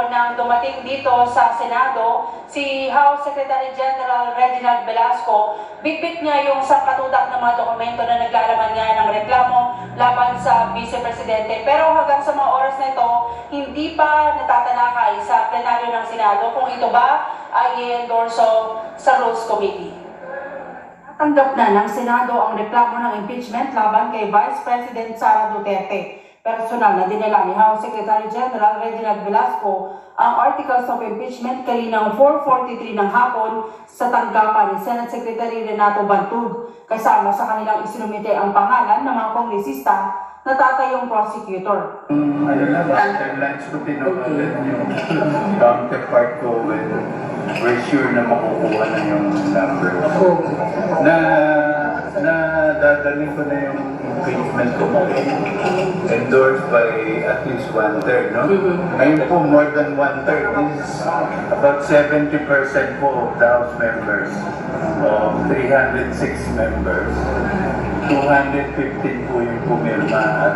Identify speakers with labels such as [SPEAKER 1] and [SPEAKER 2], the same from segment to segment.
[SPEAKER 1] araw nang dumating dito sa Senado, si House Secretary General Reginald Velasco, bitbit niya yung sangkatutak ng mga dokumento na naglalaman nga ng reklamo laban sa Vice Presidente. Pero hanggang sa mga oras na ito, hindi pa natatalakay sa plenaryo ng Senado kung ito ba ay i-endorso sa Rules Committee. Tanggap na ng Senado ang reklamo ng impeachment laban kay Vice President Sara Duterte. Personal na dinala ni House Secretary General Reginald Velasco ang Articles of Impeachment kaninang 4:43 ng hapon sa tanggapan ni Senate Secretary Renato Bantug. Kasama sa kanilang isinumite ang pangalan ng mga kongresista na tatayong prosecutor.
[SPEAKER 2] Ano na, after lunch ko tinawagan yung counterpart ko when we're sure na makukuha na yung number. Na dadaling ko na yung impeachment ko endorsed by at least 1/3, no? Ngayon po, more than 1/3. This is about 70% po of the House members of 306 members. 215 po yung pumirma at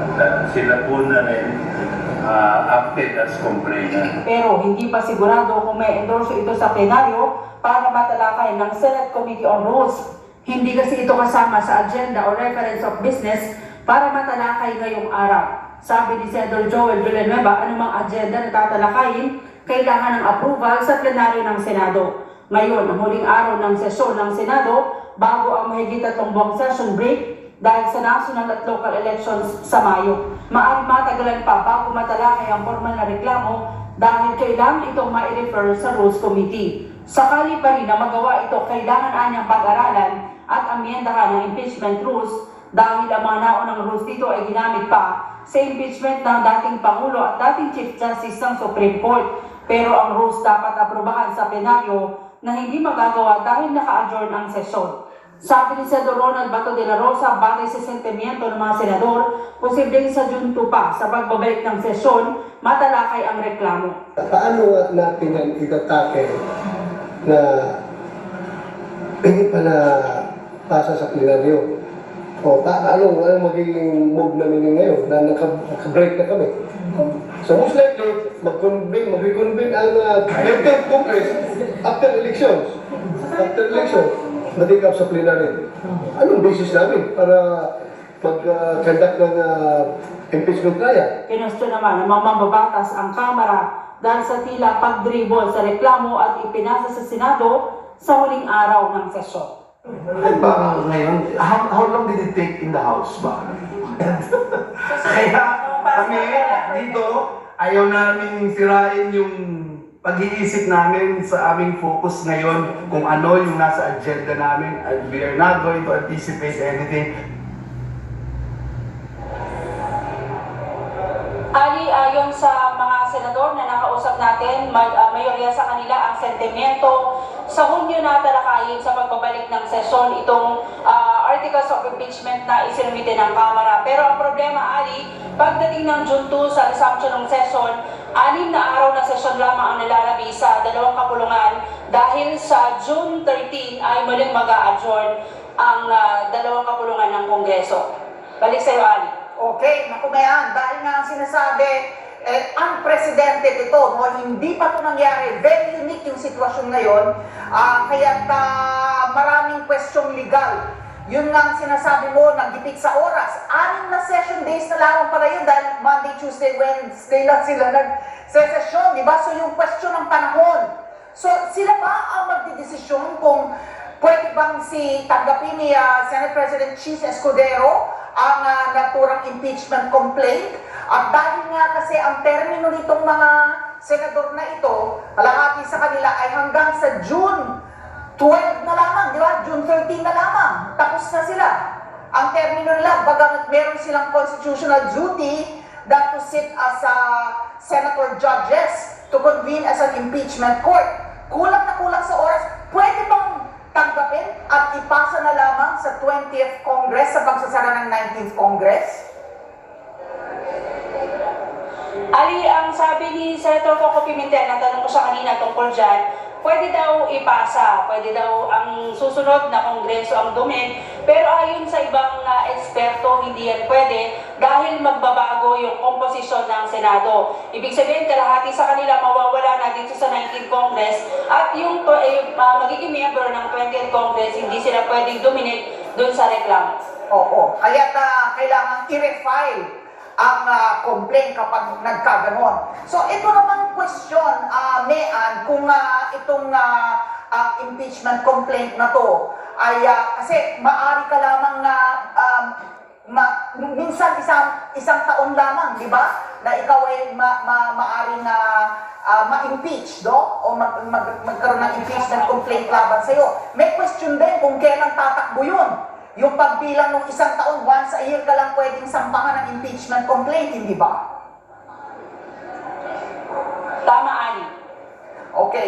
[SPEAKER 2] sila po na rin acted as complainant.
[SPEAKER 1] Pero hindi pa sigurado kung may endorso ito sa plenaryo para matalakay ng Senate Committee on Rules. Hindi kasi ito kasama sa agenda o reference of business para matalakay ngayong araw. Sabi ni Senator Joel Villanueva, anumang agenda na tatalakayin, kailangan ng approval sa plenaryo ng Senado. Ngayon, ang huling araw ng sesyon ng Senado bago ang mahigit 3 buwang session break dahil sa national at local elections sa Mayo. Maaaring matagalan pa bago matalakay ang formal na reklamo dahil kailangan itong ma-refer sa Rules Committee. Sakali pa rin na magawa ito, kailangan anyang pag-aralan at amyendahan ng impeachment rules dahil ang mga naunang rules dito ay ginamit pa sa impeachment ng dating Pangulo at dating Chief Justice ng Supreme Court. Pero ang rules dapat aprobahan sa plenaryo na hindi magagawa dahil naka-adjourn ang sesyon. Sabi ni Senador Ronald Bato de la Rosa, batay sa sentimiento ng mga senador, posibleng sa June 2 pa sa pagbabalik ng sesyon, matalakay ang reklamo.
[SPEAKER 3] Paano natin yan itatake na hindi pa na pasa sa plenaryo? O anong magiging move namin ngayon na naka-break na kami? So most likely, mag-reconvene ang National Congress after elections. After elections, matikap sa plenary. Anong basis namin para mag-conduct ng impeachment trial?
[SPEAKER 1] Kinusto naman ng mga mambabatas ang Kamara dahil sa tila pag-dribble sa reklamo at ipinasa sa Senado sa huling araw ng sesyon.
[SPEAKER 4] Ba ngayon, how long did it take in the house ba? Kaya kami dito, ayaw namin sirain yung pag-iisip namin sa aming focus ngayon kung ano yung nasa agenda namin, and we are not going to anticipate anything.
[SPEAKER 1] Ali, ayon sa mga senador na nakausap natin, mayorya sa kanila ang sentimiento sa Hunyo na talakayin sa pagbabalik ng sesyon itong articles of impeachment na isinumite ng Kamara. Pero ang problema, Ali, pagdating ng June 2 sa resumption ng session, 6 na araw na sesyon lamang ang nalalabi sa dalawang kapulungan dahil sa June 13 ay muling mag-a-adjourn ang dalawang kapulungan ng Kongreso. Balik sa iyo, Ali.
[SPEAKER 5] Okay, naku mayan, dahil nga ang sinasabi, unprecedented ito, no? Hindi pa ito nangyari, very unique yung sitwasyon ngayon, kaya maraming question legal. Yun nga ang sinasabi mo, nagdipit sa oras, 6 na session days na lamang pala yun, dahil Monday, Tuesday, Wednesday lang sila nag-session, di ba? So yung question ng panahon, so sila ba ang magdidesisyon kung pwede bang tanggapin ni Senate President Chis Escudero ang naturang impeachment complaint? At dahil nga kasi ang termino nitong mga senador na ito, kalahati sa kanila ay hanggang sa June 12 na lamang, di ba? June 13 na lamang, tapos na sila. Ang termino nila, bagang meron silang constitutional duty that to sit as senator judges to convene as an impeachment court. Kulang na kulang sa oras, pwede bang tanggapin at ipasa na lamang sa 20th Congress sa pagsasara ng 19th Congress?
[SPEAKER 1] Ali, ang sabi ni Senator Coco Pimentel, natanong ko sa kanina tungkol dyan, pwede daw ipasa, pwede daw ang susunod na kongreso ang dumin, pero ayon sa ibang eksperto, hindi yan pwede dahil magbabago yung komposisyon ng Senado. Ibig sabihin, kalahati sa kanila mawawala na dito sa 19th Congress at yung magiging miyembro ng 20th Congress, hindi sila pwedeng dominate dun sa reklamo.
[SPEAKER 5] Oo. Kaya kailangan i-refile ang complaint kapag nagkaganon. So ito namang question, Mean, kung itong impeachment complaint na to ay kasi maaari ka lamang na minsan isang taon lamang, di ba? Na ikaw ay maaari na ma-impeach, do? O magkaroon ng impeachment complaint laban sa'yo. May question din kung kailan tatakbo yun. Yung pagbilang ng isang taon, once a year ka lang pwedeng sampahan ng impeachment complaint, hindi ba?
[SPEAKER 1] Tama, Ali.
[SPEAKER 5] Okay.